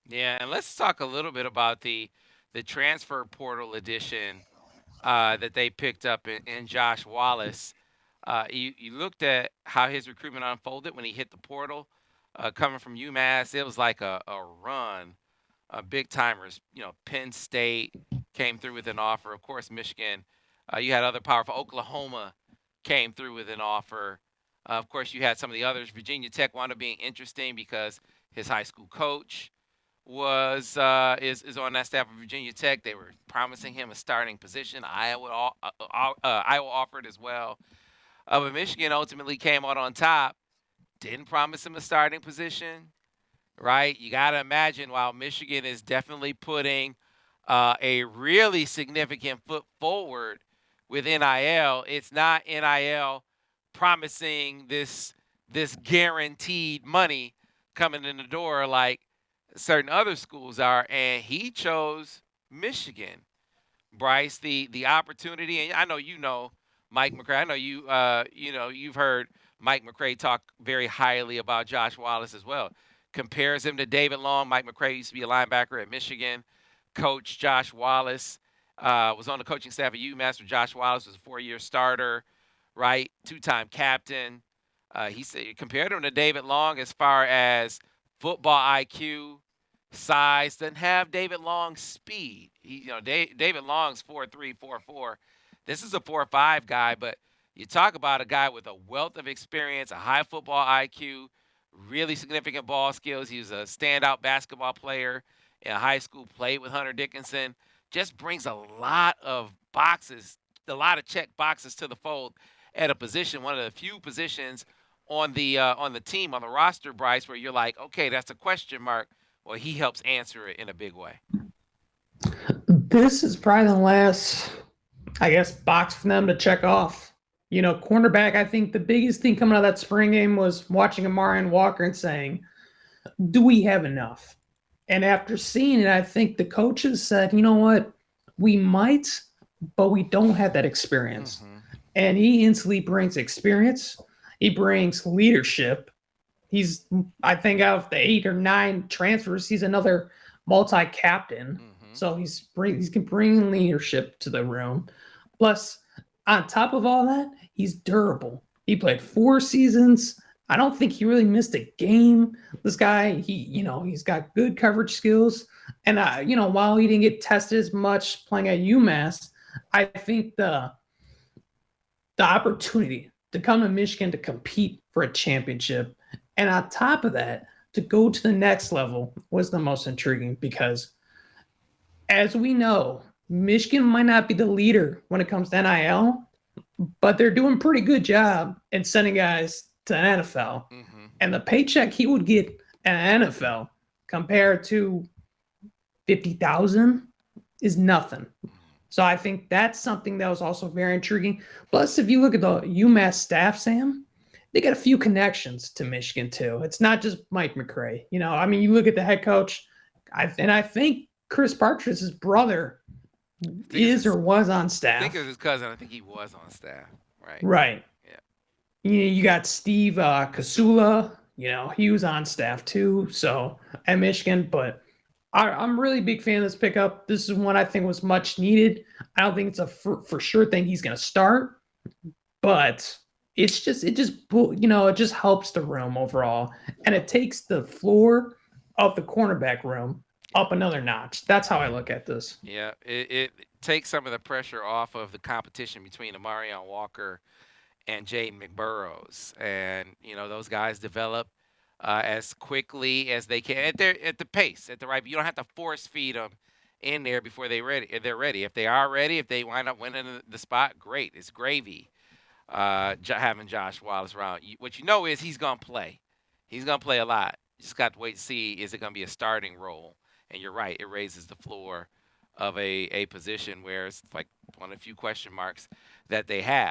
Yeah, and let's talk a little bit about the transfer portal edition that they picked up in Josh Wallace. You looked at how his recruitment unfolded when he hit the portal, coming from UMass. It was like a run, big timers. Penn State came through with an offer. Of course, Michigan. You had other powerful. Oklahoma came through with an offer. Of course, you had some of the others. Virginia Tech wound up being interesting because his high school coach is on that staff of Virginia Tech. They were promising him a starting position. Iowa offered as well. But Michigan ultimately came out on top. Didn't promise him a starting position, right? You got to imagine while Michigan is definitely putting a really significant foot forward with NIL, it's not NIL promising this guaranteed money coming in the door like certain other schools are, and he chose Michigan. Brice, the opportunity, and I know Mike McCray. I know you've heard Mike McCray talk very highly about Josh Wallace as well. Compares him to David Long. Mike McCray used to be a linebacker at Michigan. Coach Josh Wallace was on the coaching staff at UMass. Where Josh Wallace was a 4-year starter, right? Two-time captain. He said compared him to David Long as far as football IQ, size. Doesn't have David Long's speed. David Long's 4.3, 4.4. This is a 4.5 guy, but you talk about a guy with a wealth of experience, a high football IQ, really significant ball skills. He was a standout basketball player in high school, played with Hunter Dickinson. Just brings a lot of boxes, a lot of check boxes to the fold at a position, one of the few positions on the team, on the roster, Brice, where you're like, okay, that's a question mark. Well, he helps answer it in a big way. This is probably the last, I guess, box for them to check off. Cornerback, I think the biggest thing coming out of that spring game was watching Amarian Walker and saying, do we have enough? And after seeing it, I think the coaches said, you know what? We might, but we don't have that experience. Mm-hmm. And he instantly brings experience. He brings leadership. He's, I think, out of the 8 or 9 transfers, he's another multi-captain. Mm-hmm. So he can bring leadership to the room. Plus, on top of all that, he's durable. He played 4 seasons. I don't think he really missed a game. This guy, he's got good coverage skills. And while he didn't get tested as much playing at UMass, I think the opportunity to come to Michigan to compete for a championship, and on top of that, to go to the next level was the most intriguing because, as we know, Michigan might not be the leader when it comes to NIL, but they're doing a pretty good job in sending guys to the NFL. Mm-hmm. And the paycheck he would get in the NFL compared to 50,000 is nothing. So I think that's something that was also very intriguing. Plus, if you look at the UMass staff, Sam, they got a few connections to Michigan too. It's not just Mike McCray. I mean, you look at the head coach, and I think Chris Partridge's brother is or was on I think it staff. was his cousin. I think he was on staff. Right. Right. Yeah. You got Steve Kasula. He was on staff too. So at Michigan, but I'm really big fan of this pickup. This is one I think was much needed. I don't think it's a for sure thing he's going to start, but it just helps the room overall, and it takes the floor of the cornerback room up another notch. That's how I look at this. Yeah. It takes some of the pressure off of the competition between Amarion Walker and Jaden McBurrows, and those guys develop as quickly as they can at the pace, at the right. You don't have to force feed them in there before they're ready. If they are ready, if they wind up winning the spot, great. It's gravy. Having Josh Wallace around. What you know is he's gonna play. He's gonna play a lot. You just got to wait and see, is it gonna be a starting role? And you're right, it raises the floor of a position where it's like one of the few question marks that they have.